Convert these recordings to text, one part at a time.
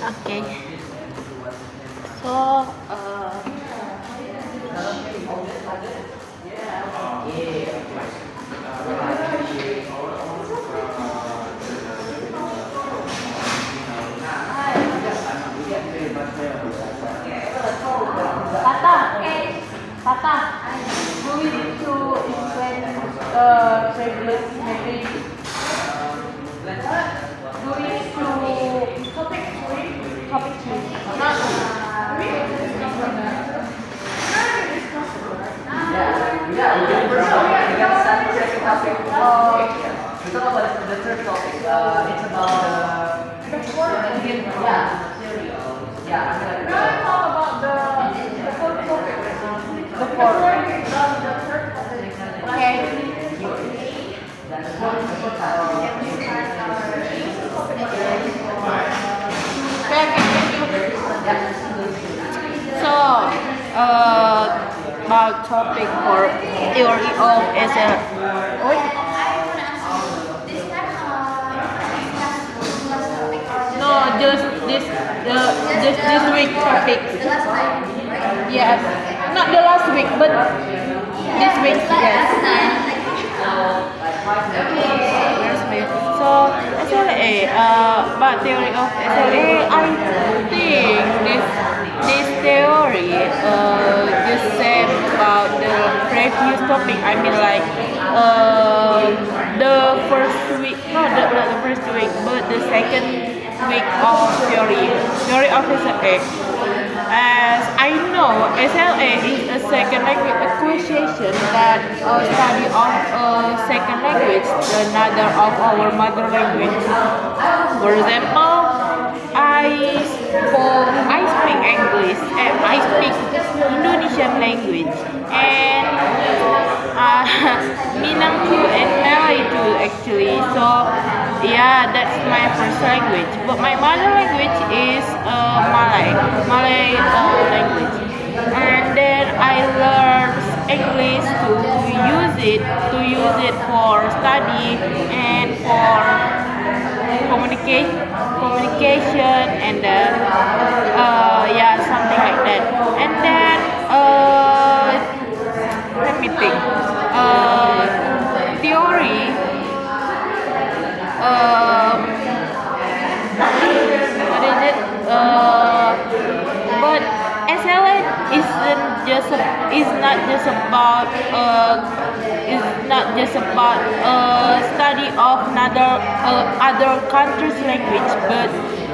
Okay. So, Tata, do we need to explain previous maybe? Do we need to topic three? Topic three. Yeah, we can start the second topic. We talk about the third topic. It's about yeah. How about the fourth topic? The fourth. Okay. So, about topic for theory of SL. No, just this week topic. Yes, not the last week, but this week. Yes. So SLA, about theory of SLA, I think this theory just same about the previous topic. I mean like the first week, not the first week, but the second week of theory of SLA. As I know, SLA is a second language acquisition that study of a second language, another of our mother language. For example, I speak English and I speak Indonesian language and Minang too and Malay too actually. So yeah, that's my first language. But my mother language is Malay language. And then I learned English to use it for study and for communication and yeah, something like that. And then let me think. Theory. What is it? But SLA is not just about study of other countries' language, but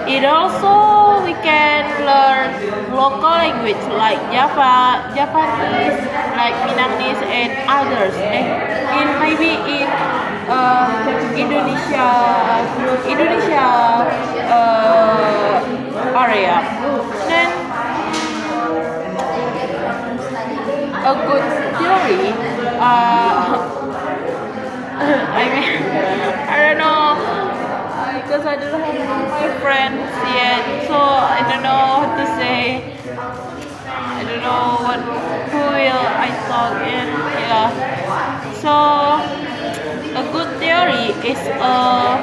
it also we can learn local language like Japanese, like Minangese and others. And maybe in Indonesia area. Then a good theory. I mean, I don't know because I don't have my friends yet, so I don't know what to say. I don't know who will I talk in. Yeah. So a good theory is a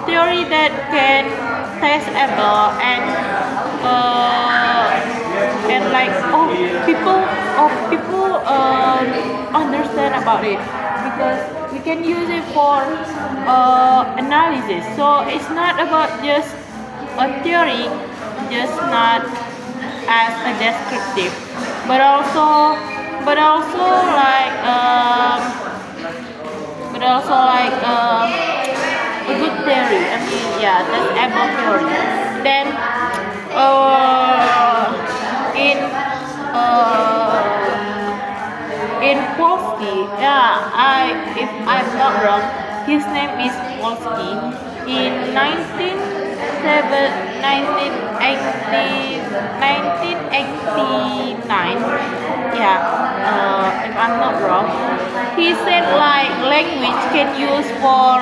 theory that can testable and like people understand about it because we can use it for analysis. So it's not about just a theory, just not as a descriptive, but also like a good theory. I mean, yeah, that's able theory. Then in Polsky, yeah, if I'm not wrong, his name is Polsky. In 1989, yeah, if I'm not wrong, he said like language can use for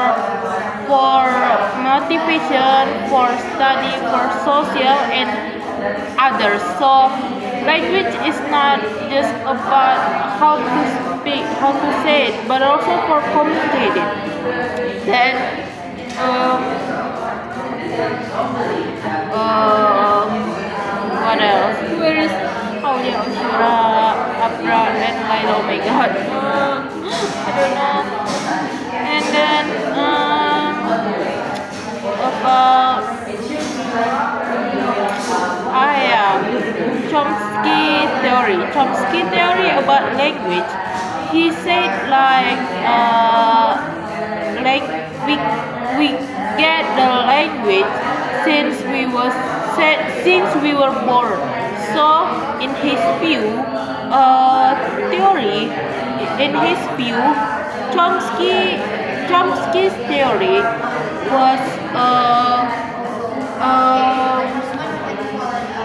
motivation, for study, for social and others. So language is not just about how to speak, how to say it, but also for communicating. Then Julia, Oshura, Abra, and Lila. Oh my god. I don't know. And then about yeah, Chomsky theory about language. He said like we we get the language since we were born. So in his view, theory, in his view, Chomsky's theory was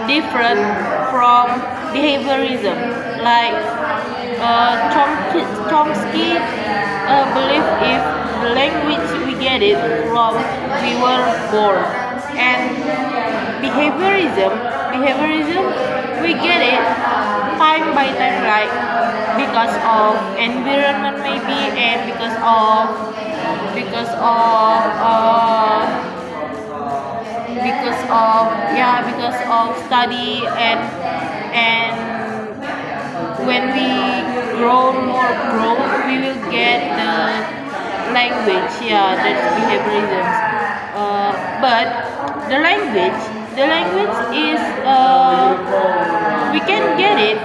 different from behaviorism. Like Chomsky believed if the language we get it from we were born, and behaviorism we get it time by time, like because of environment maybe, and because of study, and when we grow we will get the language. Yeah, that's behaviorism. But the language is we can get it.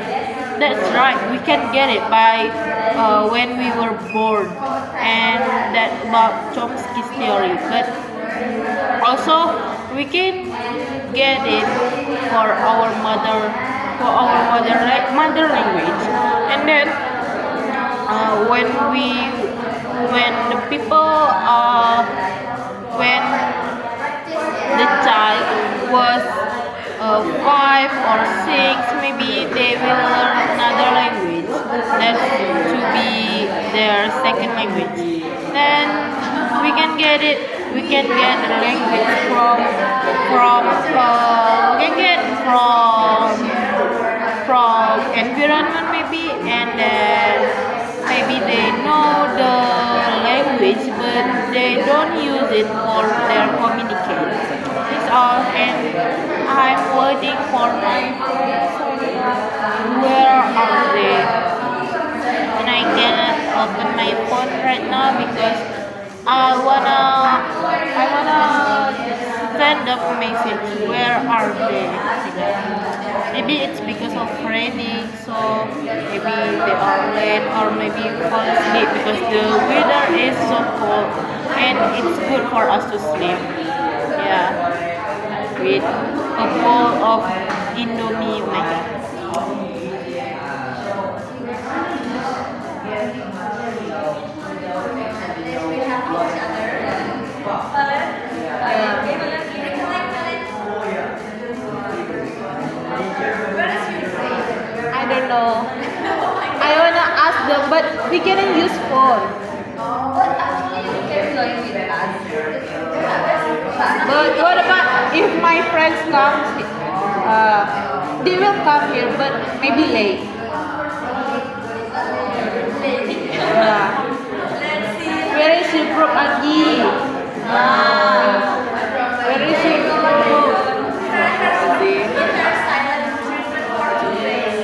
That's right, we can get it by when we were born, and that about Chomsky's theory. But also we can get it for our mother language. And then when the child was 5 or 6, maybe they will learn another language that to be their second language. Then we can get the language from environment maybe, and then maybe they know the language but they don't use it for their communication. It's all, and I'm waiting for my friends. Where are they? And I cannot open my phone right now because I wanna send a message. Where are they? Maybe it's because of raining, so maybe they are late, or maybe fall asleep because the weather is so cold and it's good for us to sleep. Yeah, with a bowl of Indomie. Oh my god. I don't know. I wanna ask them, but we cannot use phone. But what about if my friends come? They will come here, but maybe late. Where is your group, Agi? Where is your group?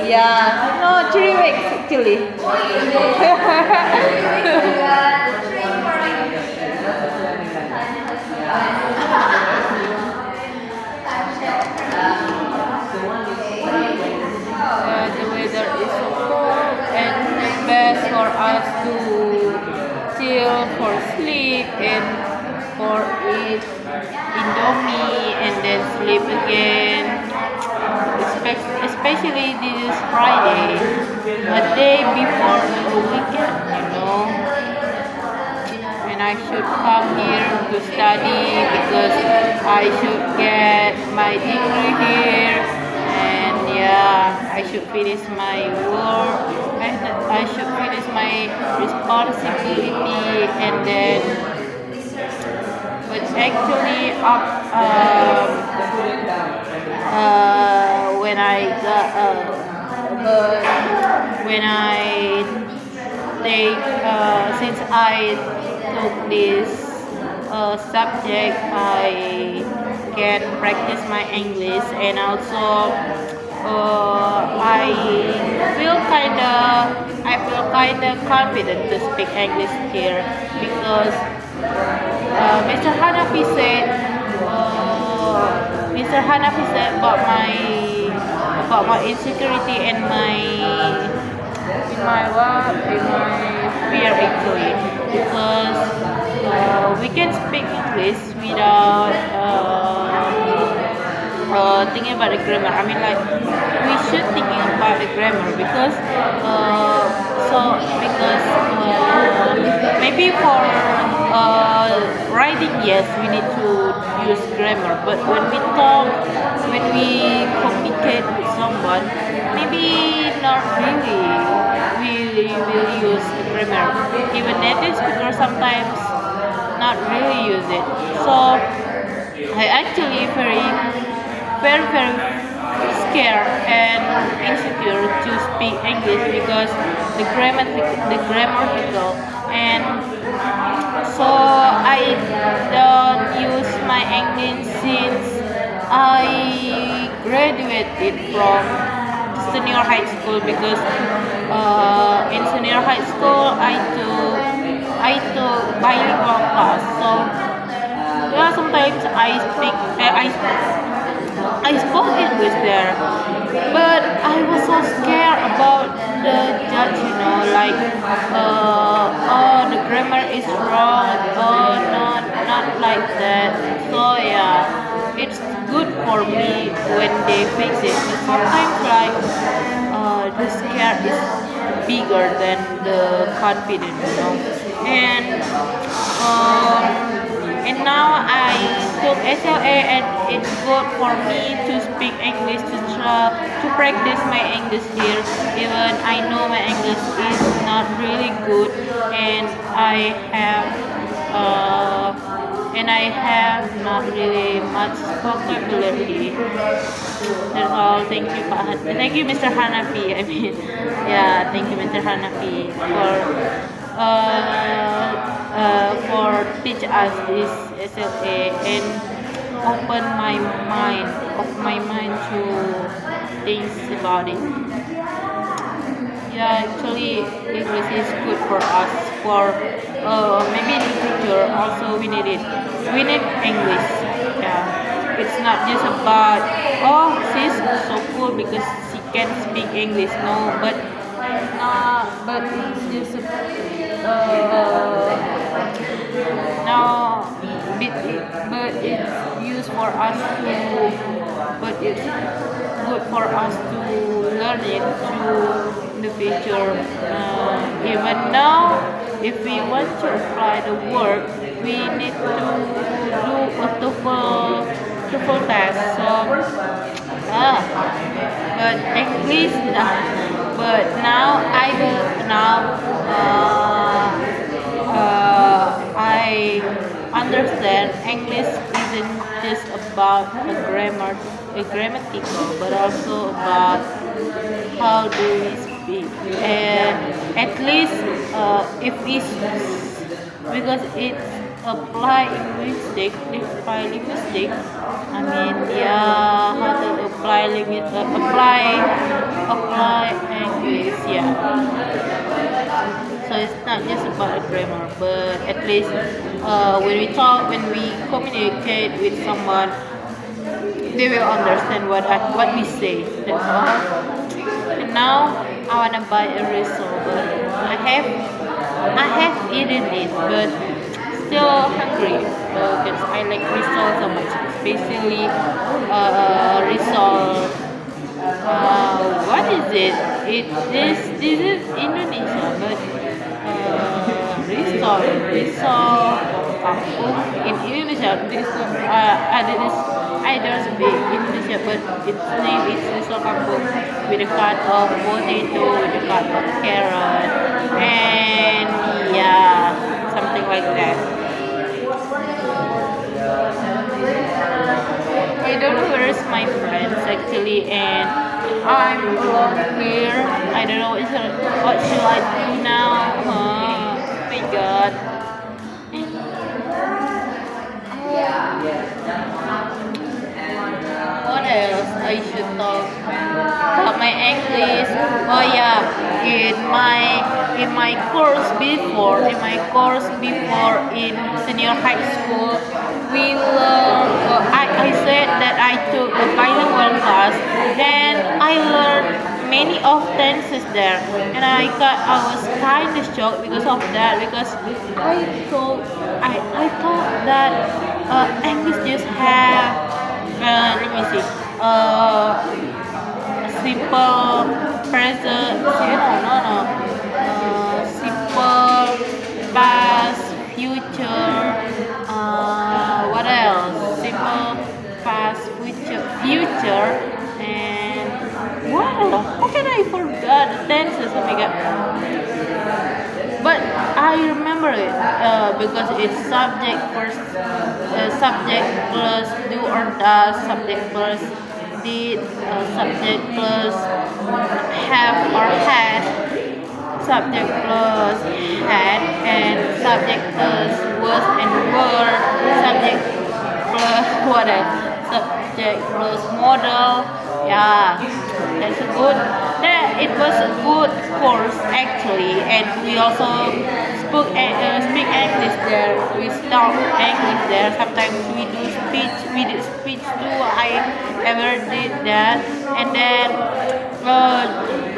Yeah, no, 3 weeks actually. The weather is so cold, and it's best for us to chill, for sleep, and for eat Indomie and then sleep again. Especially this is Friday, a day before the weekend, and I should come here to study because I should get my degree here, and yeah, I should finish my work, I should finish my responsibility, and then but actually when I take since I took this subject, I can practice my English, and also I feel kinda confident to speak English here because Mr. Hanafi said Mr. Hanafi said about my insecurity and my fear actually because we can speak English without thinking about the grammar. I mean, like we should thinking about the grammar because maybe for writing, yes, we need to use grammar. But when we communicate with someone, maybe not really. We will use the grammar. Even native speakers sometimes not really use it. So I actually very scared and insecure to speak English because the grammatical and so I don't use my English since I graduated from senior high school because in senior high school I took bilingual class so yeah sometimes I spoke English there, but I was so scared about the judge, like, oh, the grammar is wrong, oh, not like that. So yeah, it's good for me when they fix it. But sometimes, like, the scare is bigger than the confidence. And now I took SLA and it's good for me to speak English to practice my English here. Even I know my English is not really good and I have not really much vocabulary. That's all. Thank you, Thank you, Mr. Hanafi. I mean, yeah, thank you, Mr. Hanafi, for teach us this SLA and open my mind to things about it. Yeah, actually, English is good for us. For maybe in the future, also we need it. We need English. Yeah, it's not just about she's so cool because she can speak English. No, but it's just now, but it's used for us to, but it's good for us to learn it to the future. Even now, if we want to apply the work, we need to do a TOEFL test. So, but English, but now I understand English isn't just about a grammatical, but also about how do we speak. And at least if it's because it's apply linguistic. I mean, yeah, how to apply English, yeah. So it's not just about the grammar, but at least when we communicate with someone, they will understand what we say. That's all. And now I wanna buy a risol, but I have eaten it, but still hungry because I like risol so much, especially risol. What is it? This is Indonesia, but risol kampung in Indonesia. I don't speak Indonesia, but its name is risol kampung with a cut of potato, with a cut of carrot, and yeah, something like that. I don't know where's my friends actually, and I'm alone here. I don't know what should I do now. Oh my god. What else I should talk? my English. Oh yeah, in my course before in senior high school, we learn. I said that I took a bilingual class, and I learned many of tenses there, and I was kind of shocked because of that, because I thought that English just have let me see simple present, no, simple past, future, what else, simple past, future, and what else? How can I forget the tenses? Oh my god. But I remember it because it's subject plus do or does, subject plus did, subject plus have or had, subject plus had, and subject plus was and were, subject plus what else? Subject plus model. Yeah, that's a good. That it was a good course actually, and we also speak English there. We talk English there. Sometimes we do speech. We did speech too. I ever did that, and then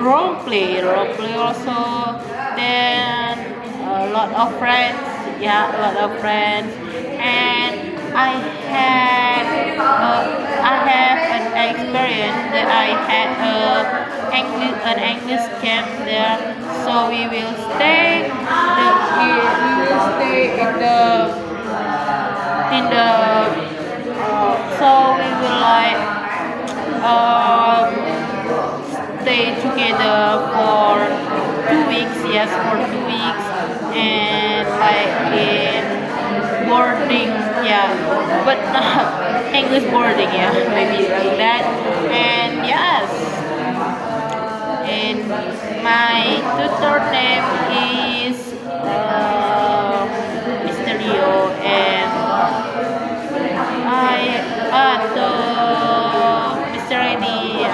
role play also. Then a lot of friends. Yeah, a lot of friends, and I have an experience that I had an English camp there. So we will stay so we will like um, stay together for 2 weeks. Yes, for 2 weeks, and like in boarding, yeah, but not English boarding, yeah, maybe like that. And yes, and my tutor name is Mr. Rio, and the Mr. Reddy,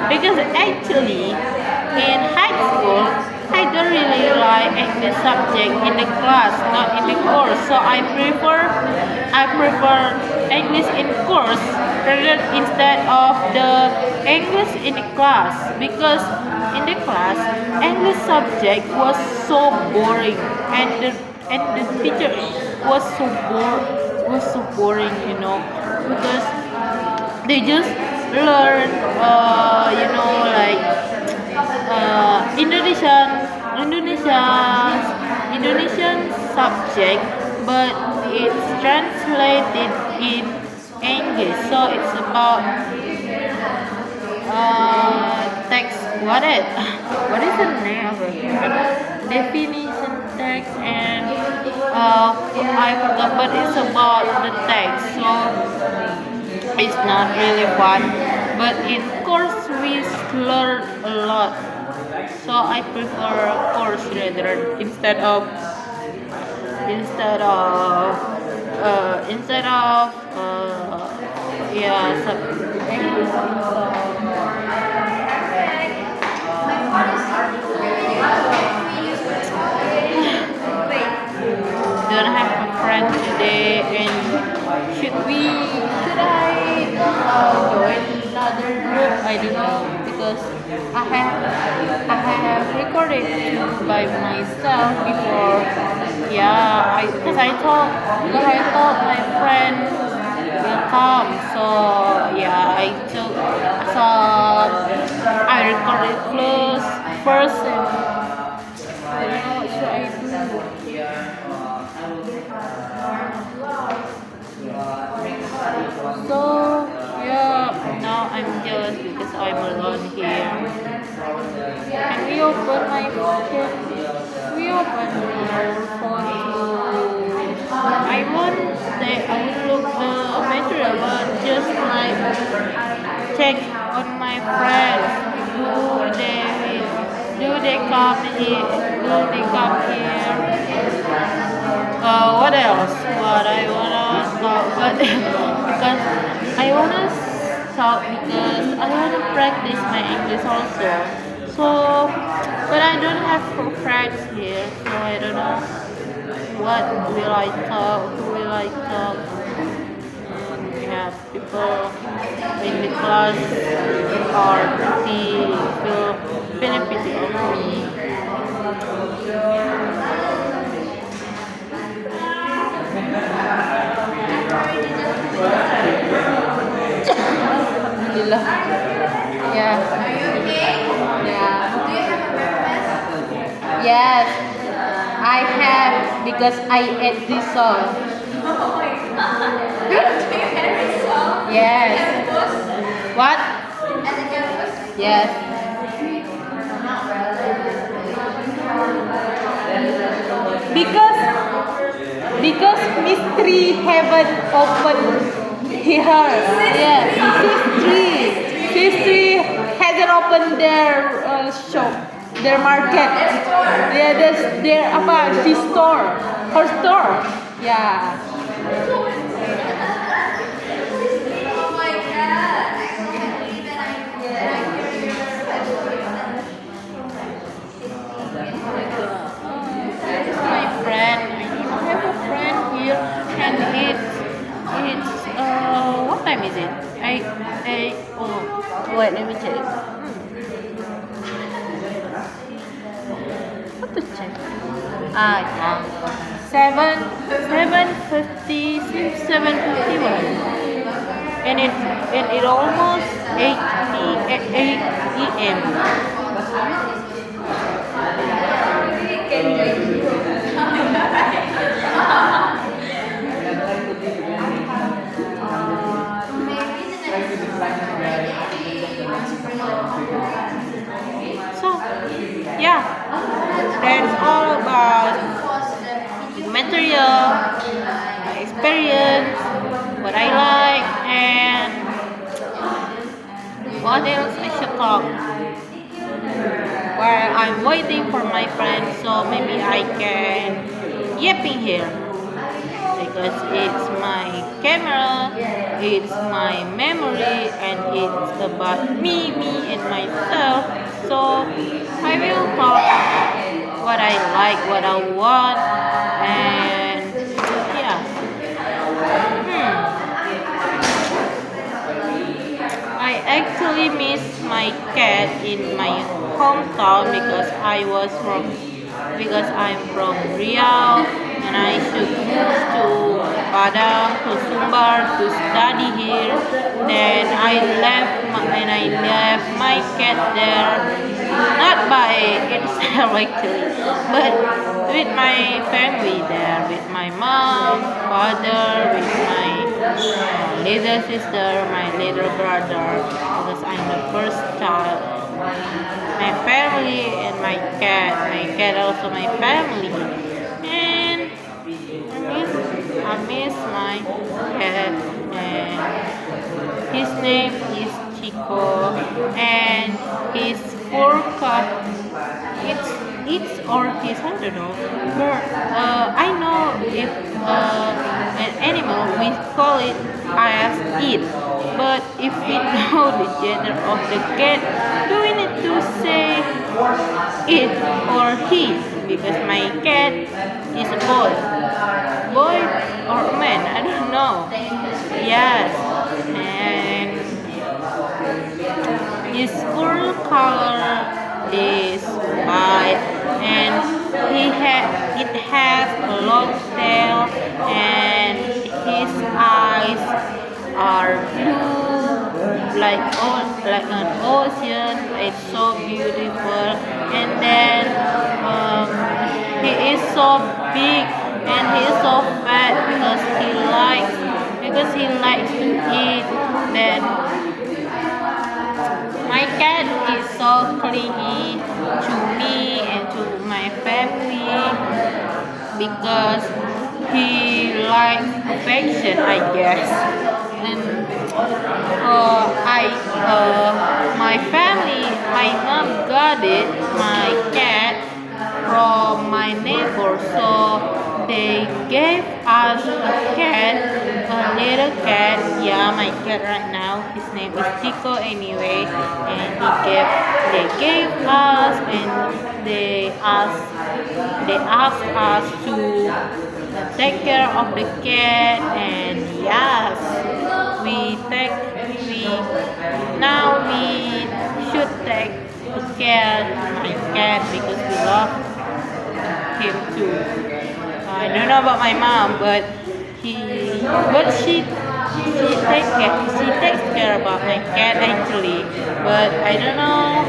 because actually in high school I don't really like English subject in the class, not in the course. So I prefer English in course rather instead of the English in the class, because in the class English subject was so boring, and the teacher was so boring, because they just learn like Indonesian subject, but it's translated in English. So it's about text. What is the name of it? Definition text, and I forgot, but it's about the text. So it's not really fun, but in course we learn a lot. So I prefer course rather instead of yeah, English. Don't have a friend today, and should I join another group? I don't know, because I have recorded by myself before. Yeah, because I thought my friend will come. So yeah, I recorded close first, and I don't know what should I do. So yeah, now I'm jealous because I'm alone here. And we open our phone to. I will look the material, but just like check on my friends. Do they come here? What else? What I wanna talk, but because I wanna talk because I want to practice my English also. So, but I don't have friends here, so I don't know what will I talk, who will I talk. We have people in the class are pretty feeling pity of me. Alhamdulillah. Yeah. Yeah. Yes. I have because I ate this song. Yes. What? Yes. Because mystery haven't opened here. Yeah. Mystery hasn't opened their shop, their market. Yeah, their apa? She store, her store. Yeah. My friend, I have a friend here, and it's what time is it? Oh wait, let me check. What to check? Yeah, 7:51, and it almost 8 p.m. So, yeah, that's all about material, my experience, what I like, and what else I should talk. While I'm waiting for my friend, so maybe I can yapping here because it's my camera, it's my memory, and it's about me and myself. So I will talk what I like, what I want, and yeah. I actually miss my cat in my hometown because I'm from Riau and I should move to Padang to Sumbar to study here. Then I left my cat there, not by itself actually, but with my family there, with my mom, father, with my little sister, my little brother, because I'm the first child. My family and my cat also my family, and I miss my cat, and his name is Chico, and his fur cut, it's or his, I don't know, but I know if an animal we call it as it, but if we know the gender of the cat, do we need to say it or he? Because my cat is a boy or a man, I don't know. Yes, and his fur color is white, and it has a long tail, and his eyes are blue like an ocean. It's so beautiful, and then he is so big and he is so fat because he likes to eat. Then my cat is so clingy to me and to my family because he likes affection, I guess. And my family, my mom got my cat from my neighbor, so they gave us a cat, a little cat, yeah, my cat right now, his name is Tico anyway, and they gave us, and they asked us to take care of the cat, and yes, we now we should take care of my cat because we love him too. I don't know about my mom, but she takes care about my cat actually. But I don't know.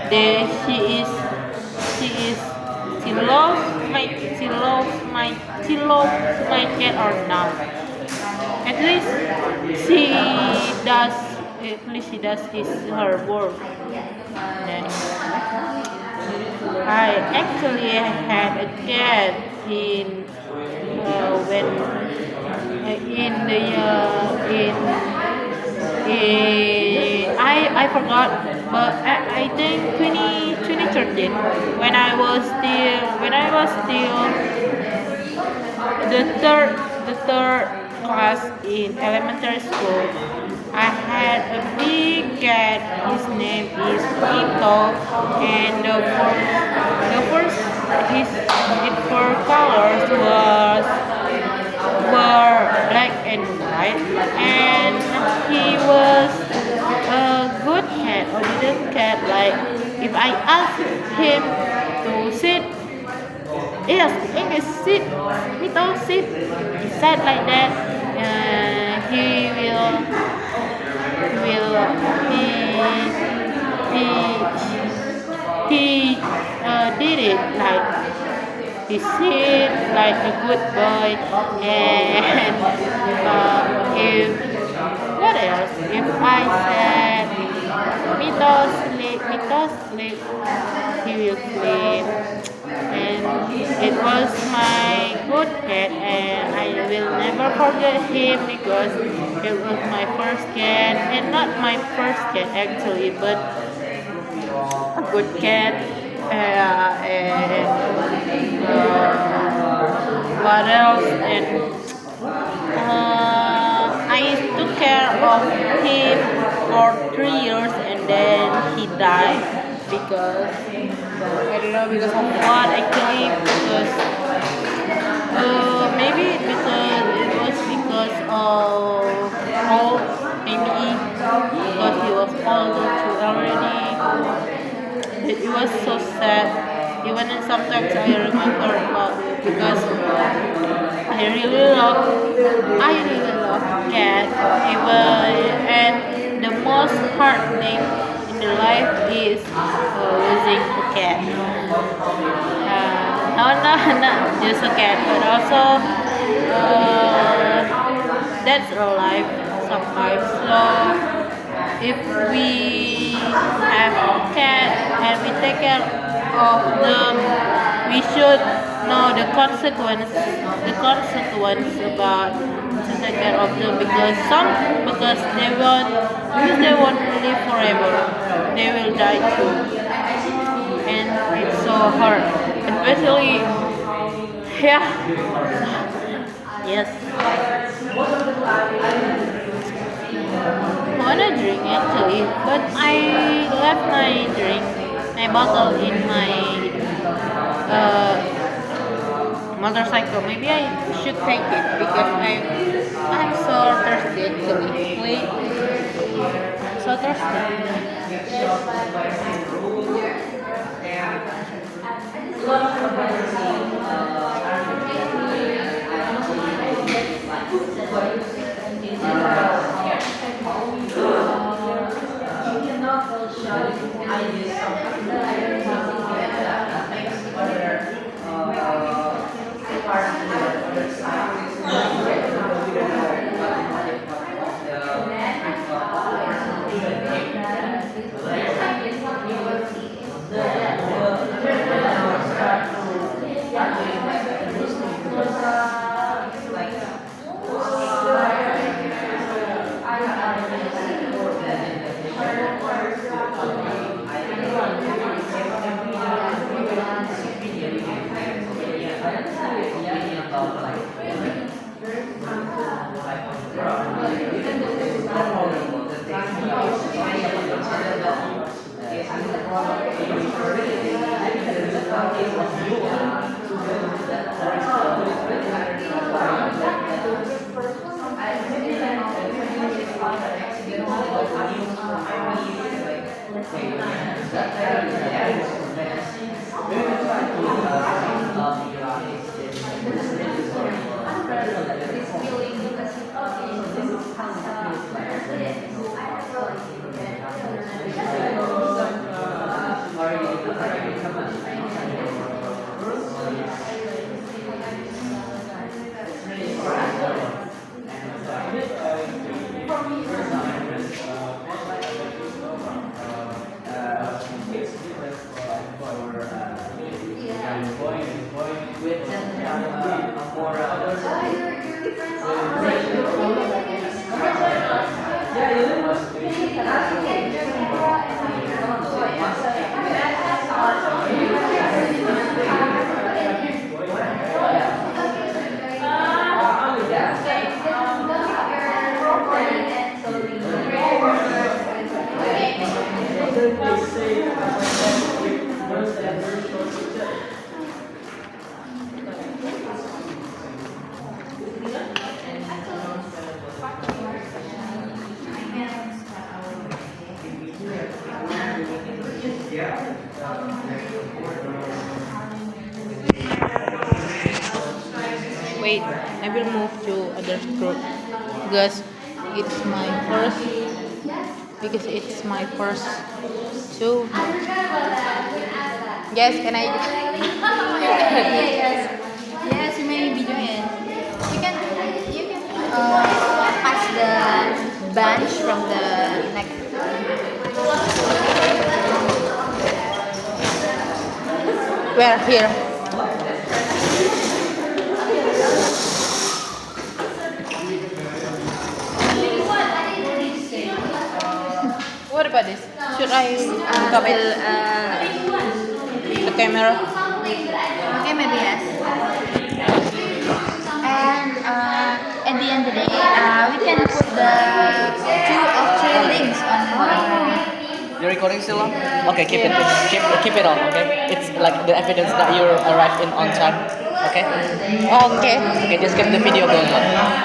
The she is she loves my cat or not. At least she does. At least she does her work. Then I actually had a cat when in the I forgot, but I think 2013 when I was still the third class in elementary school. I had a big cat. His name is Ito, and the first his fur colors were black and white, and he was a good cat, obedient cat. Like if I asked him to sit, yes, English sit, little sit. He said like that. He will he did it like he sit like a good boy, and if what else? If I said Mito sleep, he will sleep. And it was my good cat, and I will never forget him because it was my first cat, and not my first cat actually, but a good cat. And what else? And I took care of him for 3 years, and then he died because I don't know because of what actually, because maybe because it was because of old, maybe because he was older too already. It was so sad. Even sometimes I remember about it because I really love cat. And the most hard thing in the life is losing a cat. Not just a cat, but also that's our life sometimes. So if we have a cat and we take care of them, we should know the consequence about to take care of them because they won't live forever. They will die too, and it's so hard, especially yes. I wanna drink actually, but I left my bottle in my motorcycle. Maybe I should take it because I'm so thirsty actually. Wait, I'm so thirsty. Wait, I will move to other group because it's my first. Because it's my first. So yes, can I? Yes. Yes, you may be joined. You can pass the bunch from the neck. Where here? What about this? Should I come in the camera? Okay, maybe yes. And at the end of the day, we can put the 2 or 3 links on You're recording still on? Okay, keep it on, okay? It's like the evidence that you arrived in on time, okay? Okay. Okay, just keep the video going on.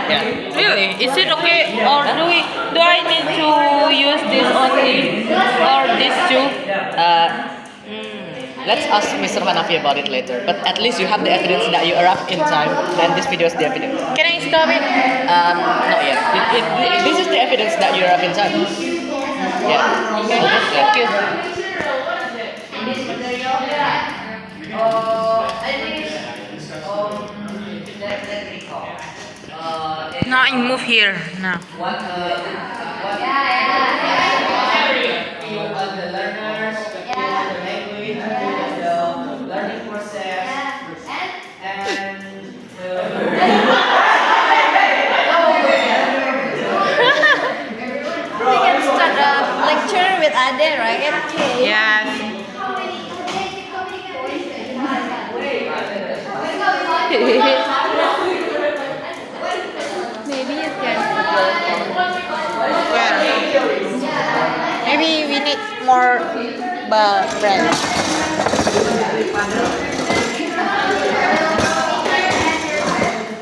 Yeah. Really? Is it okay? Or do I need to use this only or this too? Let's ask Mr. Hanafi about it later. But at least you have the evidence that you arrived in time, and this video is the evidence. Can I stop it? Not yet. This is the evidence that you arrived in time. Yeah. Okay. Thank you. Now I move here. Now. The learners, the language, the learning process, and we can start a lecture with Ade, right? Yes. Maybe you can. Where? Maybe we need more friends.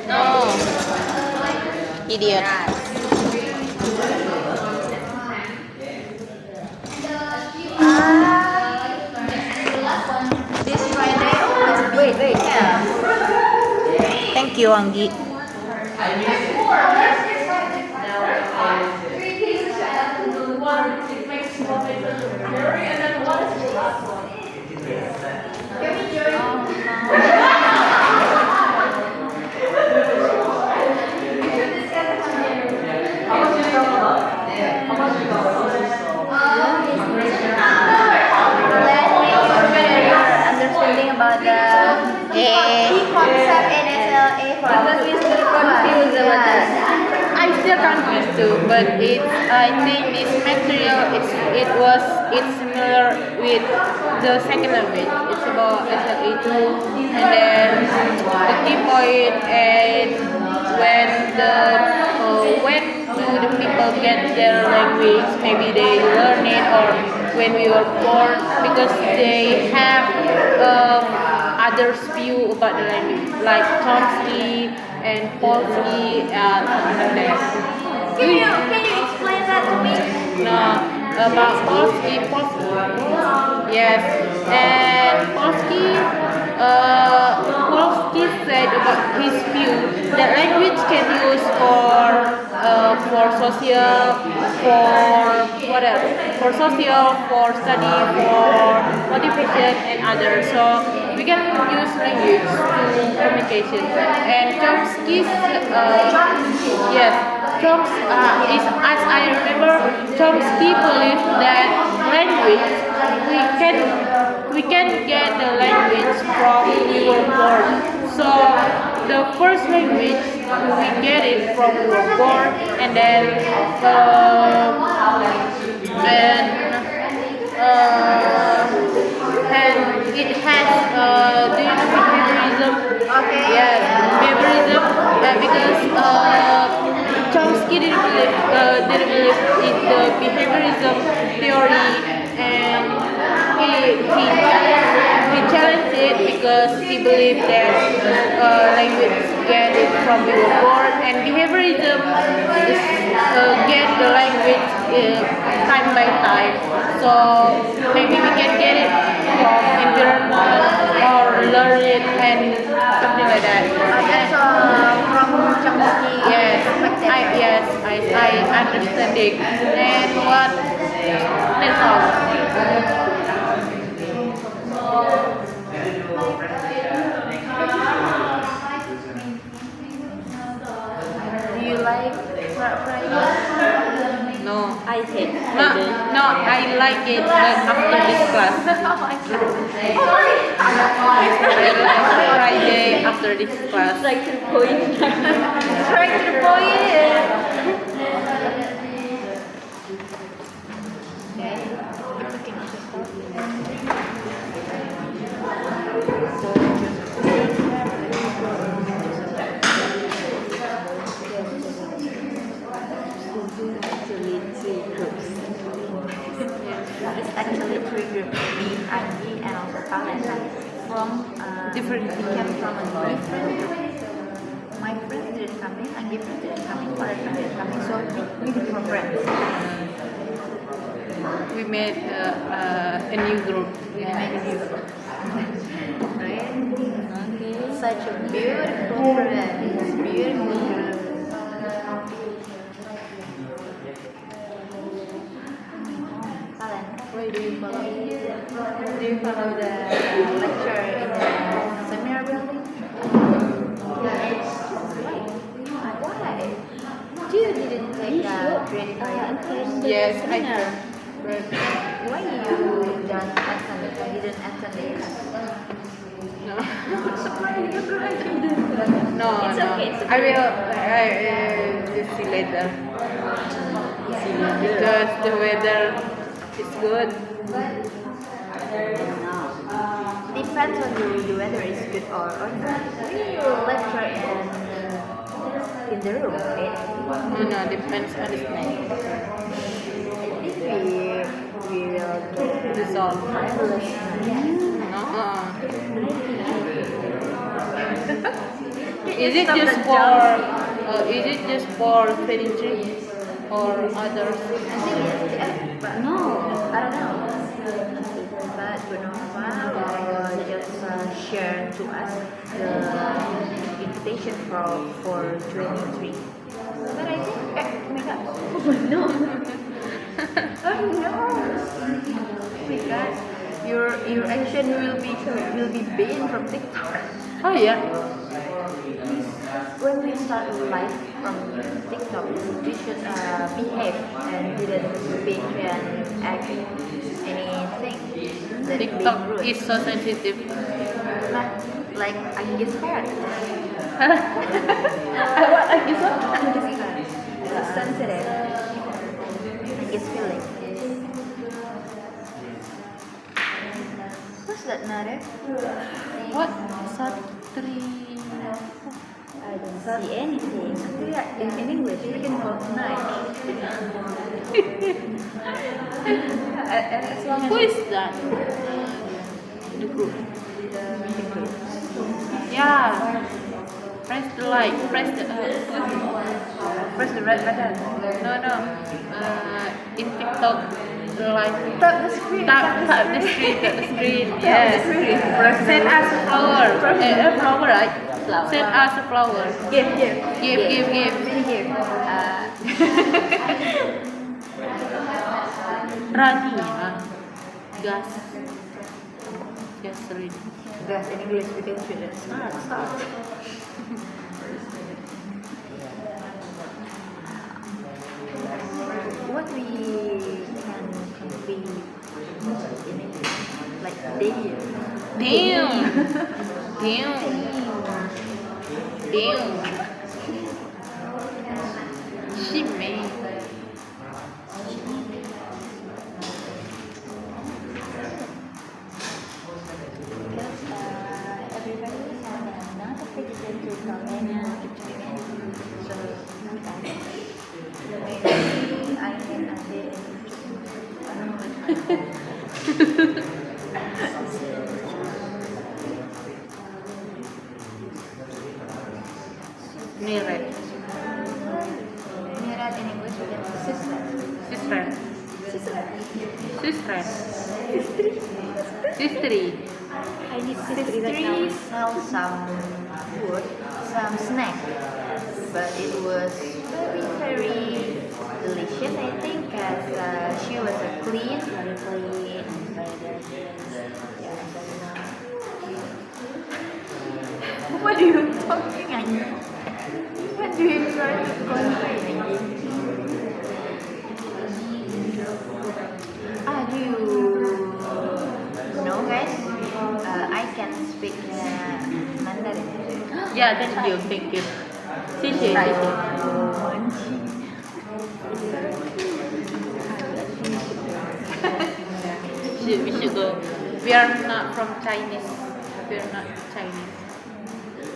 No. Idiot. This Friday. Wait. Yeah. Thank you, Anggi. Understanding about the key concept in SLA for because we're still confused about that. I'm still confused too, but I think this material it's similar with the second language. It's about SLA2, and then the key point and when do the people get their language? Maybe they learn it or when we were born because they have others view about the language like Chomsky and Polsky and something like that. Can you explain that to me? No, about Polski. Yes, and Polski said about his view that language can use for social, for what else? For social, for study, for motivation and others. So we can use language to communication. And Chomsky's yes, is, as I remember, Chomsky believes that language we can get the language from we were born. So the first language we get it from we were born, and then and it has do you know behaviorism? Okay. Yes, behaviorism, because Chomsky didn't believe in the behaviorism theory, and he challenged it because he believed that language get it from we were born, and behaviorism is get the language time by time. So maybe we can get it from environment or learn it and something like that. That's from Chomsky Yes, perspective. I understand it. And what? That's all. Do you like Friday? No. I hate No, I like it after this class. I like Friday after this class. Straight to the point. Straight to the point. Actually three groups. It's actually three groups. Me, Angie, and also Talenta. From Different. We came from a different group. My friends didn't come in, Angie friends didn't come in, Farah friends didn't come in, so we became friends. We made a new group. We made a new group. Right? Such a beautiful friends, beautiful group. Alan, where do you follow? Do you follow the lecture in the seminar building? Why? You didn't take a creative writing? Yes, I heard. Why you didn't attend it? No. No. No, It's no. okay, it's okay. I will. Just see later. Because the weather is good. Depends on the weather is good or not. We lecture in the room, okay? No, depends on the snake. I think we will get The salt. fabulous. No. Is Is it just for 23 or others? I think yes, but no, I don't know. But Bunova will just share to us the invitation for 23. But I think, oh my god, no. Oh no. Because your action will be banned from TikTok. Oh yeah. When we start live from TikTok, we should behave and didn't speak and act anything that TikTok being rude. is so sensitive. Like Angie's hair. What? Angie's what? Angie's hair. It's sensitive. Angie's feeling. What's that, Nare? What? Satri. I don't see anything. Yeah, in English, we can call night. As long as Who is that? The group. Yeah. Press the like. Press the press the red button. no. In TikTok, like Tap the screen. tap the screen. Yes. Send us a flower. A flower, right? Send us a flower. Give. Give. Many give. Rani lah. Gas. Gasoline. Gas in English because we start. What we can convey in English, like Damn. 심해. Because everybody has not a pretty to comment between. So maybe I can add it. Miret. Mirat in English is sister. Sistri. I need sister right now. Sell some food, some snack, but it was very delicious. I think as she was a clean, very clean, What are you talking, Anji? What do you try to convey, Anji? Do you know, guys? I can speak Mandarin. Yeah, thank you. 谢谢。 We should go. We are not from Chinese.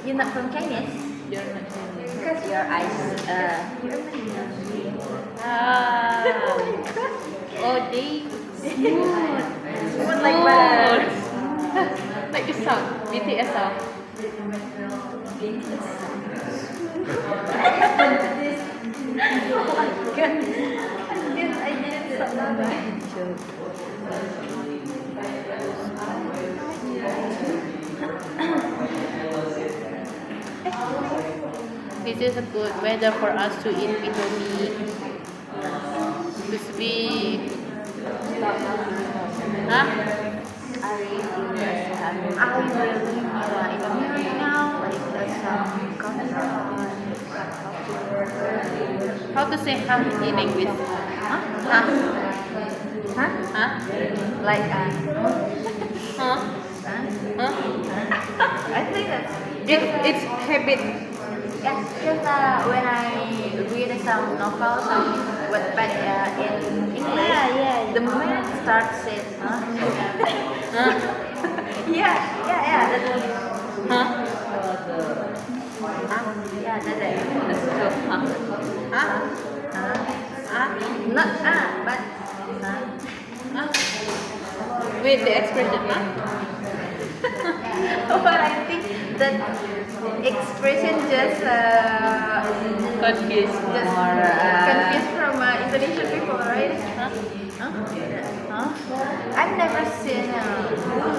You're not from Chinese? We are not Chinese. Because your eyes, Oh, they smooth like butter. Like the song, BTS song. I didn't stop laughing. This is a good weather for us to eat Indomie. Crispy. Huh? I really in the mirror now. Like some coffee. How to say huh in English? Huh? Like Huh? Huh? I think that's It's habit. yeah. Just when I read some novels, some Wattpad in English, the moment starts it, Huh? yeah. That's Huh? yeah, that's it. Not but Wait, the expression, huh? but I think that expression just Confused. confused from Indonesian people, right? I've never seen Bule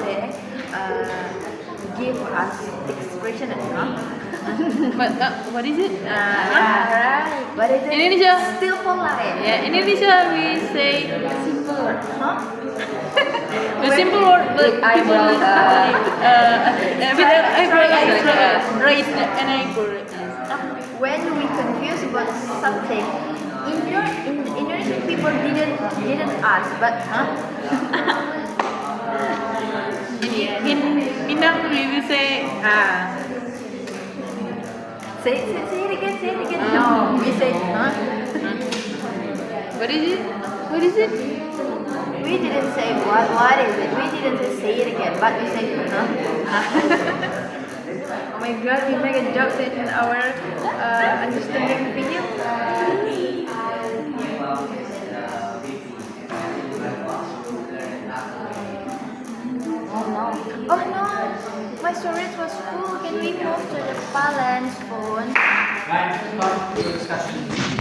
give us expression But what is it? right. But it is Indonesia. still polite. Yeah, in Indonesia we say Simple word, the simple word, but people eyebrow, with an eyebrow, raise an eyebrow. when we confuse about something, Indonesian people didn't ask, but In Minang we will say say it again. No, we say What is it? We didn't say what is it. We didn't say it again, but we say Oh my god, we make a joke in our understanding video. Oh no, my storage was full. Can we move to the balance phone? Right, start the discussion.